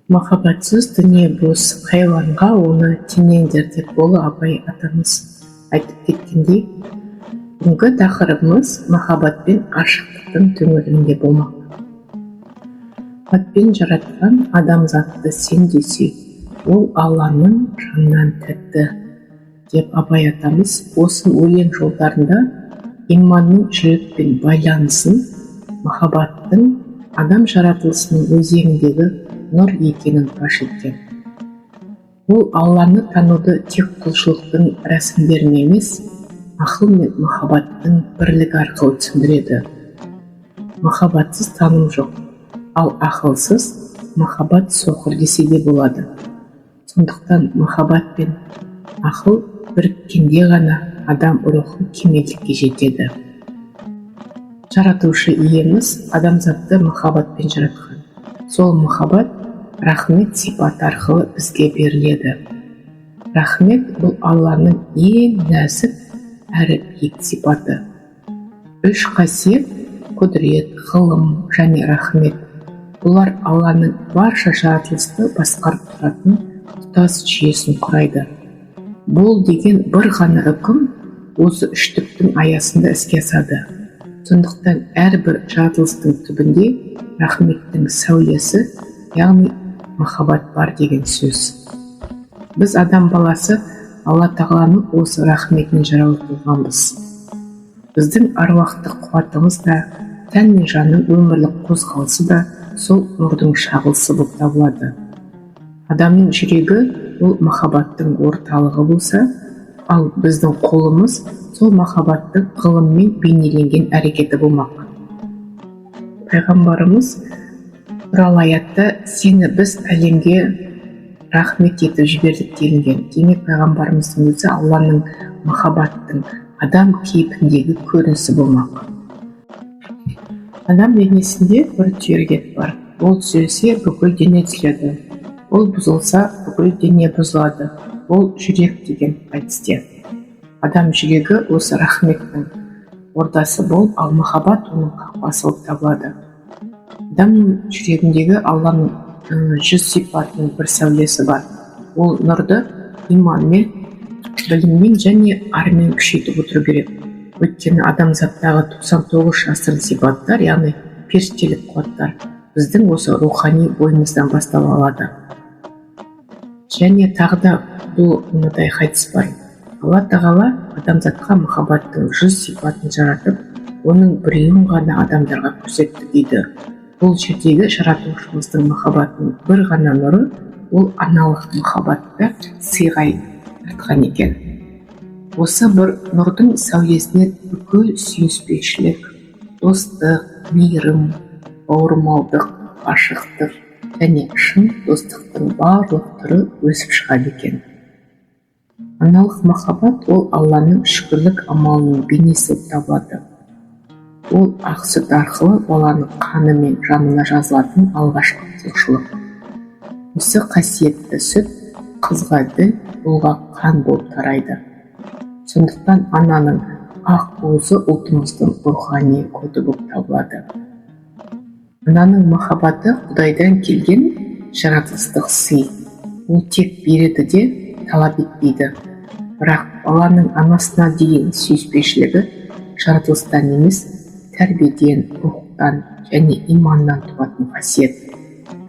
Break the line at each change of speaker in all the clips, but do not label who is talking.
Махаббатсыз дүние бос, хайуанға оны теңеңдер деп Ұлы Абай атамыз айтып кеткендей, бүгінгі тақырыбымыз махаббат пен ғашықтықтың төңірегінде болмақ. Махаббатпен жаратқан адамзатты сен де сүй, ол Алланың жанынан тәтті деп Абай атамыз осы өлең жолдарында иманның жүрекпен байланысын, махаббаттың адам жаратылысының өзегіндегі нұр екенін паш еткен. Ол Алланы тануды тек құлшылықтың рәсімдеріне емес, ақыл мен махаббаттың бірлігі арқылы түсіндіреді. Махаббатсыз таным жоқ, ал ақылсыз махаббат соқыр десе де болады. Сондықтан махаббат пен ақыл біріккенде ғана адам рухы кемелдікке жетеді. Жаратушы иеміз адамзатты махаббатпен жаратқан. Сол махаббат рахмет сипаты арқылы бізге беріледі. Рахмет бұл Алланың ең нәзік әрі биік сипаты. Үш қасиет — құдірет, ғылым және рахмет. Бұлар Алланың барша жаратылысты басқарып тұратын тұтас жүйесін құрайды. Бұл деген бір ғана үкім осы үштіктің аясында іске асады. Сондықтан әрбір жаратылыстың түбінде рахметтің сәулесі, яғни махаббат бар деген сөз. Біз адам баласы Алла тағаланың осы рахметіне жаратылғанбыз. Біздің аруақтық қуатымыз да, тән мен жанның өмірлік қозғалысы да сол нұрдың шағылысы болып табылады. Адамның жүрегі ол махаббаттың орталығы болса, ал біздің қолымыз сол махаббаттың ғылыммен бейнеленген әрекеті болмақ. Пайғамбарымыз туралы аятта сені біз әлемге рахмет етіп жібердік делінген. Демек пайғамбарымыздың өзі Алланың махаббаттың адам кейпіндегі көрінісі болмақ. Адам денесінде бір түйіргек бар. Ол түзелсе бүкіл дене түзеледі. Ол бұзылса бүкіл дене бұзылады. Ол жүрек деген айтысте. Адам жүрегі осы рахметтің ордасы болып, ал махаббат оның қақпасы болып табылады. Адамның жүрегіндегі Алланың жүз сипатының бір сәулесі бар. Ол нұрды иманмен, біліммен және армен күшейтіп отыру керек. Өйткені адамзаттағы 99 жасырын сипаттар, яғни періштелік қуаттар, біздің осы рухани бойымыздан бастап алады. Және тағы да бұл мынадай хадис бар. Алла тағала адамзатқа махаббаттың 100 сипатын жаратып, оның біреуін ғана адамдарға көрсетті дейді. Бұл жердегі жаратушымыздың махаббатының бір ғана нұры, ол аналық махаббатты сыйға тартқан екен. Осы бір нұрдың сәулесінен бүкіл сүйіспеншілік, достық, мейірім, бауырмалдық, ғашықтық және шын достықтың барлық түрі өсіп шығады екен. Аналық махаббат ол Алланың шүкірлік амалының бейнесі болып табылады. Ол ақ сүт арқылы баланың қаны мен жанына жазылатын алғашқы құлшылық. Осы қасиетті сүт қызға діл, ұлға қан болып тарайды. Сондықтан ананың ақ уызы ұлтымыздың рухани коды болып табылады. Ананың махаббаты Құдайдан келген жаратылыстық сый. Ол тек береді де талап етпейді. Бірақ баланың анасына деген сүйіспеншілігі жаратылыстан емес, тәрбиеден, рухтан және иманнан туатын қасиет.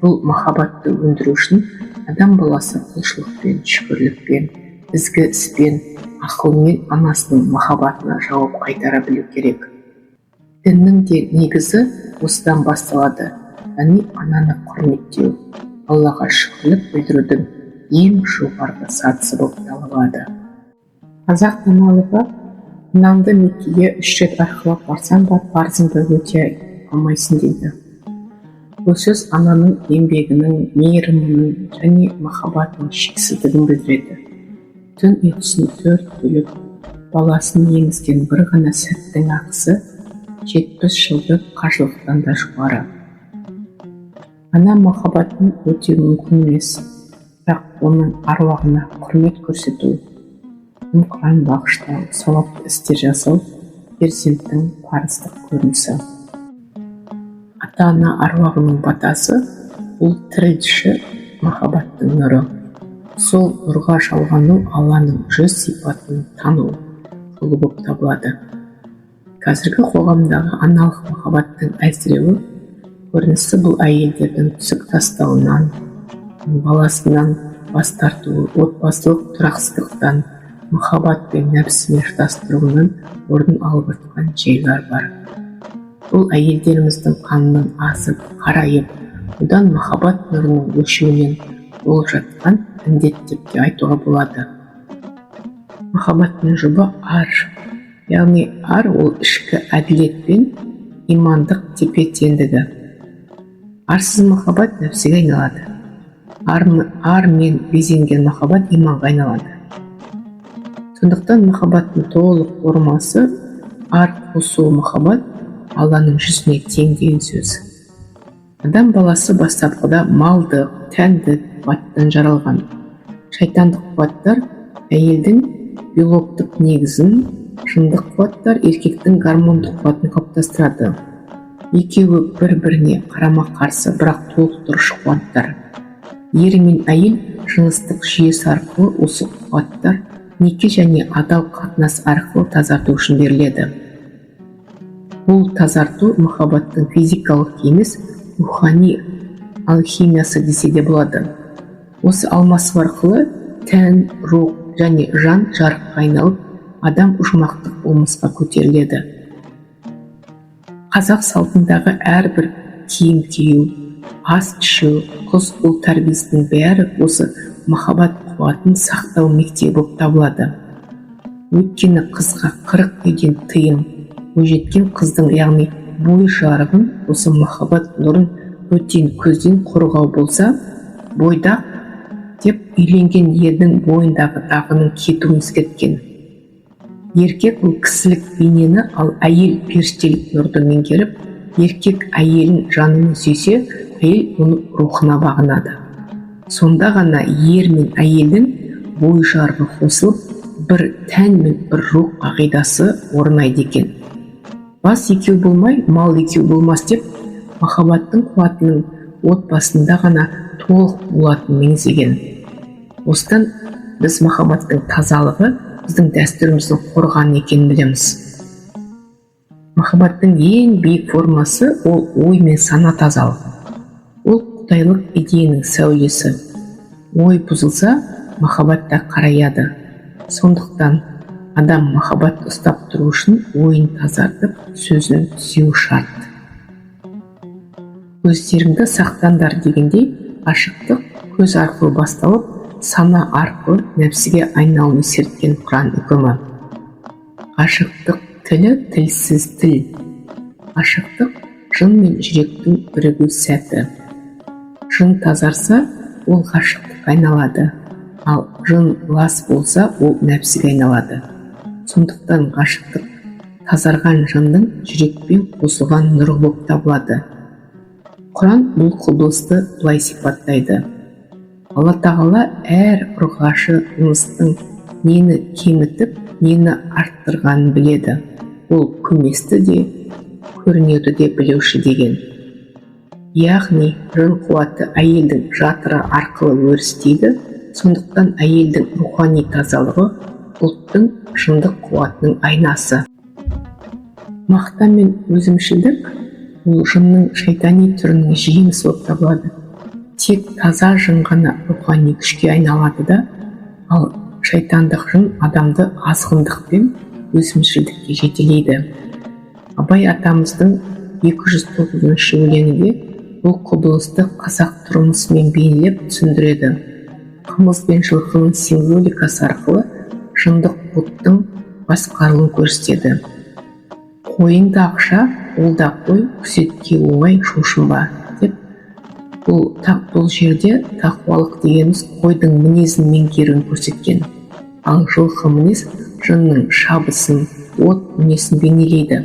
Бұл махаббатты өндіру үшін адам баласы құлшылықпен, шүкірлікпен, ізгі іспен, ақылмен анасының махаббатына жауап қайтара білу керек. Діннің де негізі осыдан басталады, яғни ананы құрметтеу, Аллаға шүкірлік білдірудің ең жоғарғы сатысы болып табылады. Қазақ даналығы нанды Меккеге 3 рет арқалап барсаң да парызыңды өте алмайсың дейді. Бұл сөз ананың еңбегінің, мейірімінің және махаббатының шексіздігін білдіреді. Түн ұйқысын 4 бөліп, баласын емізген бір ғана сәттің ақысы 70 жылдық қажылықтан да жоғары. Ана махаббатын өтеу мүмкін емес, бірақ оның аруағына құрмет көрсету, Құран бағыштау, сауапты істер жасау перзенттің парыздық көрінісі. Ата-ана аруағының батасы бұл тірілші махаббаттың нұры. Сол нұрға шалғану Алланың 100 сипатын тану жолы болып табылады. Қазіргі қоғамдағы аналық махаббаттың әлсіреуі көрінісі бұл әйелдердің түсік тастауынан, баласынан бас тартуы, отбасылық тұрақсыздықтан, махаббат пен нәпсімен шатастыруынан орын алып жатқан жайлар бар. Бұл әйелдеріміздің қанының асып, қарайып, одан махаббат нұрының өшуінен болып жатқан індет деп те айтуға болады. Махаббаттың жұбы ар, яғни ар ол ішкі әділет пен имандық тепе-теңдігі. Арсыз махаббат нәпсіге айналады. Ар мен безенген махаббат иманға айналады. Сондықтан махаббаттың толық формасы ар қосу махаббат Алланың жүзіне тең деген сөз. Адам баласы бастапқыда малдық, тәндік қуаттан жаралған. Шайтандық қуаттар әйелдің биологтық негізін, шындық қуаттар еркектің гормондық қуатын қалыптастырады. Екеуі бір-біріне қарама-қарсы, бірақ толықтырушы қуаттар. Ер мен әйел жыныстық жүйесі арқылы осы қуаттар неке және адал қатынас арқылы тазарту үшін беріледі. Бұл тазарту махаббаттың физикалық емес, рухани алхимиясы десе де болады. Осы алмасу арқылы тән, рух және жан жарыққа айналып, адам ұжмақтық болмысқа көтеріледі. Қазақ салтындағы әрбір киім кию, ас ішу, қыз ұл тәрбиесінің бәрі осы махаббат қуатын сақтау мектебі болып табылады. Өйткені қызға 40 үйден тыйым, бойжеткен қыздың, яғни бой жарығын осы махаббат нұрын бөтен көзден қорғау болса, бойдақ деп үйленген ердің бойындағы дағының кетуін ескерткен. Еркек бұл кісілік бейнені, ал әйел періштелік нұрды меңгеріп, еркек әйелін жанымен сүйсе, әйел оның рухына бағынады. Сонда ғана ер мен әйелдің бой жарығы қосылып, бір тән мен бір рух қағидасы орнайды екен. Бас екеу болмай, мал екеу болмас деп, махаббаттың қуатының отбасында ғана толық болатынын меңзеген. Осыдан біз махаббаттың тазалығы біздің дәстүріміздің қорғаны екенін білеміз. Махаббаттың ең биік формасы ол ой мен сана тазалығы. Ол құдайлық идеяның сәулесі. Ой бұзылса, махаббат та қараяды. Сондықтан адам махаббат ұстап тұру үшін ойын тазартып, сөзін түзеу шарт. Көздеріңді сақтандар дегендей, ғашықтық көз арқылы басталып, сана арқылы нәпсіге айналуын ескерткен Құран үкімі. Ғашықтық тілі тілсіз тіл. Ғашықтық жын мен жүректің бірігу сәті. Жын тазарса, ол ғашықтыққа айналады, ал жын лас болса, ол нәпсіге айналады. Сондықтан ғашықтық тазарған жынның жүрекпен қосылған нұры болып табылады. Құран бұл құбылысты былай сипаттайды. Алла тағала әр ұрғашы жыныстың нені кемітіп, нені арттырғанын біледі. Ол көместі де, көрінеді де білеуші деген. Яғни жын қуаты әйелдің жатыры арқылы өрістейді, сондықтан әйелдің рухани тазалығы ұлттың шындық қуатының айнасы. Мақтан мен өзімшілдік бұл жынның шайтани түрінің жемісі болып табылады. Тек таза жын ғана рухани күшке айналады да, ал шайтандық жын адамды азғындық пен өзімшілдікке жетелейді. Абай атамыздың 209 өлеңінде бұл құбылысты қазақ тұрмысымен бейнелеп түсіндіреді. Қымыз бен жылқының символикасы арқылы жындық бұттың басқарылуын көрсетеді. Қойыңда ақша, ол да қой, күзетке оңай шошынба деп, бұл жерде тақуалық дегеніміз қойдың мінезін меңгеруін көрсеткен. Ал жылқы мінез жынның шабысын, от мінезін бейнелейді.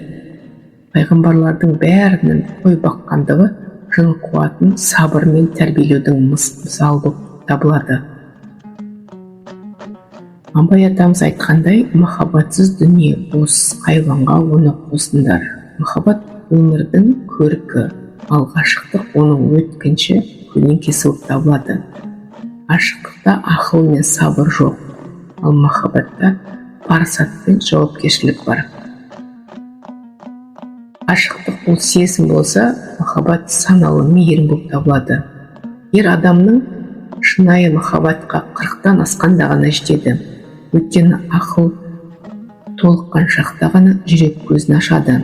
Пайғамбарлардың бәрінің қой баққандығы жын қуатын сабырмен тәрбиелеудің мысалы болып табылады. Абай атамыз айтқандай, махаббатсыз дүние бос, хайуанға оны қосыңдар. Махаббат өмірдің көркі, ал ғашықтық оның өткінші көлеңкесі болып табылады. Ашықтықта ақыл мен сабыр жоқ, ал махаббатта парасат пен жауапкершілік бар. Ашықтық бұл сезім болса, махаббат саналы мейірім болып табылады. Ер адамның шынайы махаббатқа 40-тан асқанда ғана жетеді. Өйткені ақыл толыққан шақта ғана жүрек көзін ашады.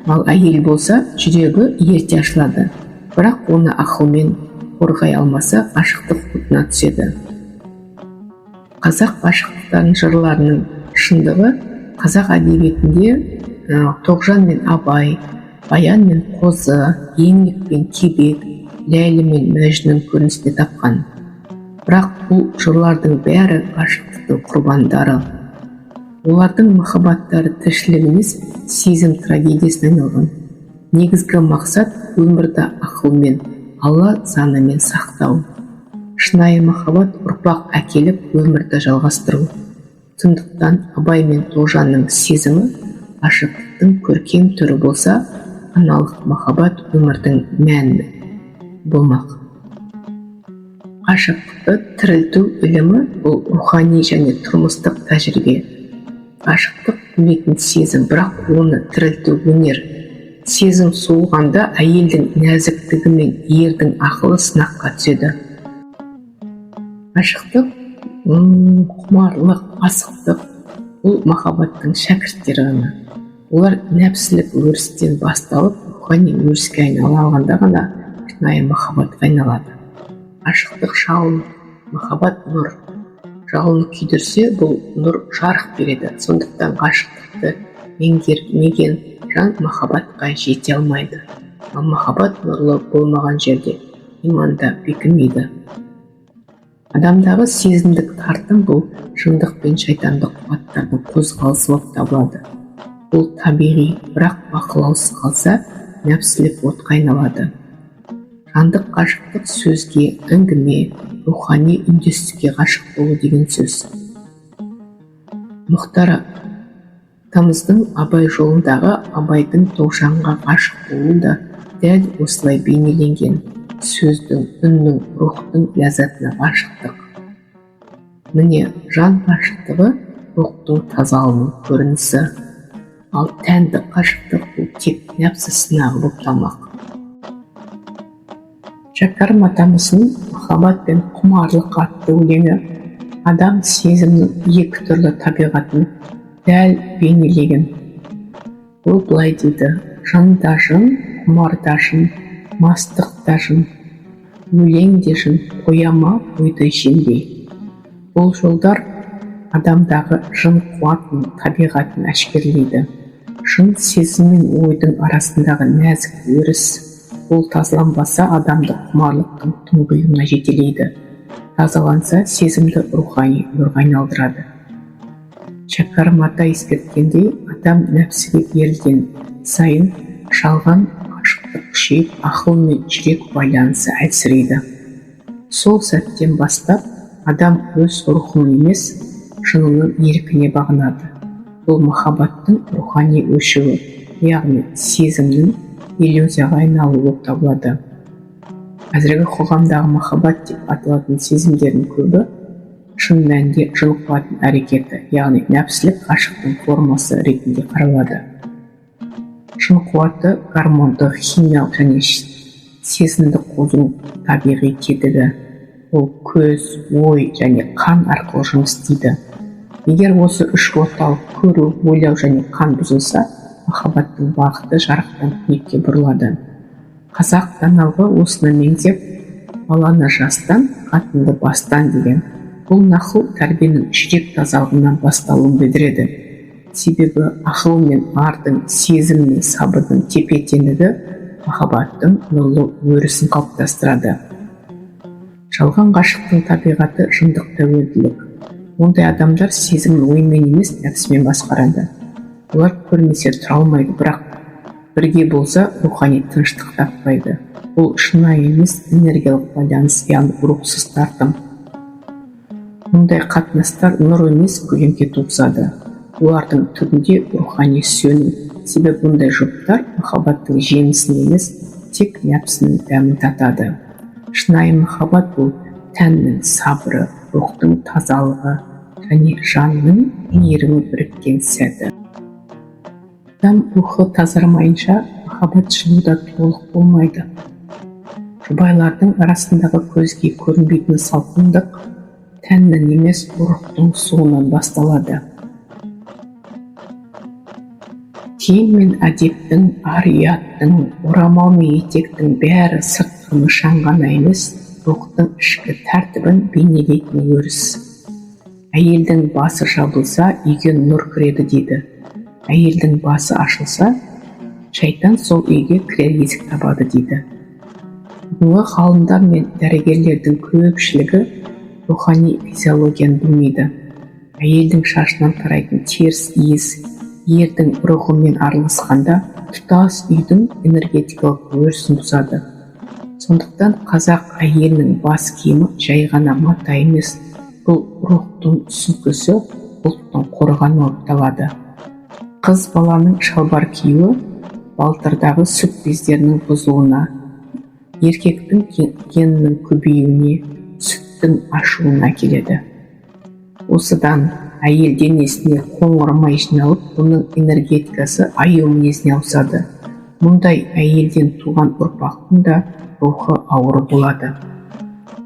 Ал әйел болса, жүрегі ерте ашылады. Бірақ оны ақылмен қорғай алмаса, ашықтық отына түседі. Қазақ ғашықтықтарының жырларының шындығы қазақ әдебиетінде Тоғжан мен Абай, Баян мен Қозы, Еңлік пен Кебек, Ләйлі мен Мәжнүн көрінісіне тапқан. Бірақ бұл жырлардың бәрі ғашықтықтың құрбандары. Олардың махаббаттары тіршілік емес, сезім трагедиясына айналған. Негізгі мақсат өмірді ақылмен, Алла заңымен сақтау. Шынайы махаббат ұрпақ әкеліп өмірді жалғастыру. Сондықтан Абай мен Тоғжанның сезімі ғашықтықтың көркем түрі болса, аналық махаббат өмірдің мәні болмақ. Ғашықтықты тірілту ілімі бұл рухани және тұрмыстық тәжірибе. Ғашықтық білетін сезім, бірақ оны тірілту өнер. Сезім суығанда әйелдің нәзіктігі мен ердің ақылы сынаққа түседі. Ғашықтық, құмарлық, асықтық бұл махаббаттың шәкірттері ғана. Олар нәпсілік өрістен басталып, рухани өріске айнала алғанда ғана шынайы махаббатқа айналады. Ғашықтық жалын, махаббат нұр. Жалын күйдірсе, бұл нұр жарық береді. Сондықтан ғашықтықты меңгермеген жан махаббатқа жете алмайды. Ал махаббат нұрлы болмаған жерде иманда бекімейді. Адамдағы сезімдік тартым бұл шындық пен шайтандық қуаттардың қозғалысы болып табылады. Бұл табиғи, бірақ бақылаусыз қалса, нәпсілік отқа айналады. Жандық ғашықтық сөзге, әңгіме, рухани үндестікке ғашық болу деген сөз. Мұхтар атамыздың Абай жолындағы Абайдың Тоғжанға ғашық болуы да дәл осылай бейнеленген. Сөздің, үннің, рухтың ләззатына ғашықтық. Міне, жан ғашықтығы рухтың тазалығының көрінісі. Ал тәндік ғашықтық бұл тек нәпсі сынағы болып қалмақ. Шәкәрім атамыздың махаббат пен құмарлық атты өлеңі адам сезімнің екі түрлі табиғатын дәл бейнелеген. Ол былай дейді: жанда жын, құмарда жын, мастықта жын, өлеңде жын, қояма ойды жеңбей. Бұл жолдар адамдағы жын қуатының табиғатын әшкерлейді. Жын сезім мен ойдың арасындағы нәзік өріс. Ол тазаланбаса, адамды құмарлықтың тұңғиығына жетелейді. Тазаланса, сезімді рухани нұрға айналдырады. Шәкәрім ата ескерткендей, адам нәпсіге берілген сайын жалған ғашықтық күшейіп, ақыл мен жүрек байланысы әлсірейді. Сол сәттен бастап адам өз рухының емес, жынының еркіне бағынады. Бұл махаббаттың рухани өшуі, яғни сезімнің иллюзияға айналуы болып табылады. Қазіргі қоғамдағы махаббат деп аталатын сезімдердің көбі шын мәнінде жын қуатының әрекеті, яғни нәпсілік ғашықтың формасы ретінде қаралады. Жын қуаты гормондық, химиялық және сезімді қозу табиғи тетігі. Ол көз, ой және қан арқылы жұмыс істейді. Егер осы үш орталық көру, ойлау және қан бұзылса, махаббаттың бағыты жарықтан түнекке бұрылады. Қазақ даналығы осыны меңзеп, баланы жастан, қатынды бастан деген. Бұл нақыл тәрбиенің жүрек тазалығынан басталуын білдіреді. Себебі ақыл мен ардың, сезім мен сабырдың тепе-теңдігі махаббаттың нұрлы өрісін қалыптастырады. Жалған ғашықтың табиғаты жындық тәуелділік. Ондай адамдар сезімін оймен емес, нәпсімен басқарады. Олар көрмесе тұра алмайды, бірақ бірге болса рухани тыныштық таппайды. Бұл шынайы емес, энергиялық байланыс, яғни рухсыз тартым. Мұндай қатынастар нұр емес, көлеңке туғызады. Олардың түбінде рухани сөнім. Себебі бұндай жұптар махаббаттың жемісін емес, тек нәпсінің дәмін татады. Шынайы махаббат бұл тәннің сабыры, рухтың тазалығы және жанның мейірімі біріккен сәті. Адам рухы тазармайынша махаббат жылу да толық болмайды. Жұбайлардың арасындағы көзге көрінбейтін салқындық тәннің емес, рухтың суынан басталады. Киім мен әдептің, ар-ұяттың, орамал мен етектің бәрі сыртқы нышан ғана емес, рухтың ішкі тәртібін бейнелейтін өріс. Әйелдің басы жабылса, үйге нұр кіреді дейді. Әйелдің басы ашылса, шайтан сол үйге кірер есік табады дейді. Бүгінгі ғалымдар мен дәрігерлердің көпшілігі рухани физиологияны білмейді. Әйелдің шашынан тарайтын теріс иіс ердің рухымен араласқанда тұтас үйдің энергетикалық өрісін бұзады. Сондықтан қазақ әйелінің бас киімі жай ғана мата емес, бұл рухтың сүлгісі, ұлттың қорғаны болып табылады. Қыз баланың шалбар киюі балтырдағы сүт бездерінің бұзылуына, еркектің генінің көбеюіне, сүттің ашуына келеді. Осыдан әйел денесіне қоңыр май жиналып, оның энергетикасы аю мінезіне ауысады. Мұндай әйелден туған ұрпақтың да рухы ауыр болады.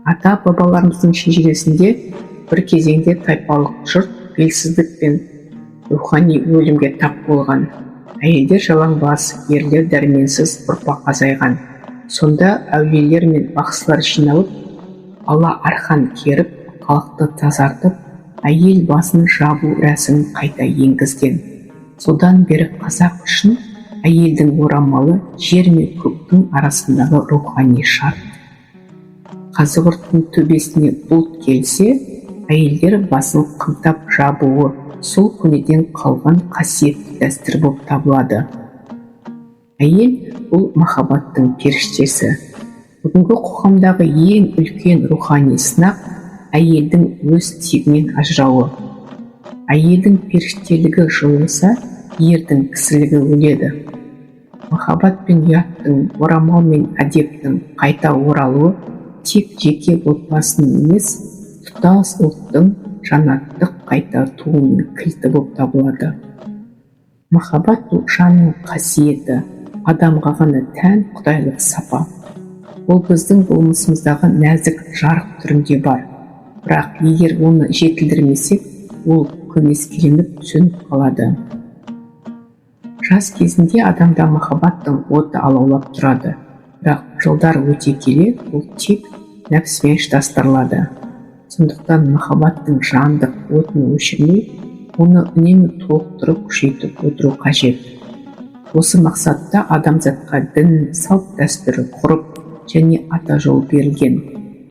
Ата-бабаларымыздың шежіресінде бір кезеңде тайпалық жұрт белсіздік пен рухани өлімге тап болған. Әйелдер жалаңбас, ерлер дәрменсіз, ұрпақ азайған. Сонда әулиелер мен бақсылар жиналып, Алла арқан керіп, халықты тазартып, әйел басын жабу рәсімін қайта енгізген. Содан бері қазақ үшін әйелдің орамалы жер мен көктің арасындағы рухани шарт. Қазығұрттың төбесіне бұлт келсе, әйелдер басын қымтап жабуы сол көнеден қалған қасиетті дәстүр болып табылады. Әйел бұл махаббаттың періштесі. Бүгінгі қоғамдағы ең үлкен рухани сынақ әйелдің өз тегінен ажырауы. Әйелдің періштелігі жойылса, ердің кісілігі өледі. Махаббат пен ұяттың, орамал мен әдептің қайта оралуы тек жеке отбасының емес, тұтас ұлттың жанаттық қайта туының кілті болып табылады. Махаббат бұл жанның қасиеті, адамға ғана тән құдайлық сапа. Ол біздің болмысымыздағы нәзік жарық түрінде бар. Бірақ егер оны жетілдірмесек, ол көмескіленіп сөніп қалады. Жас кезінде адамда махаббаттың оты алаулап тұрады. Бірақ жылдар өте келе, ол тек нәпсімен шыдастырылады. Сондықтан махаббаттың жандық отын өшірмей, оны үнемі толықтырып күшейтіп отыру қажет. Осы мақсатта адамзатқа дін, салт дәстүрі, ғұрып және ата жол берілген.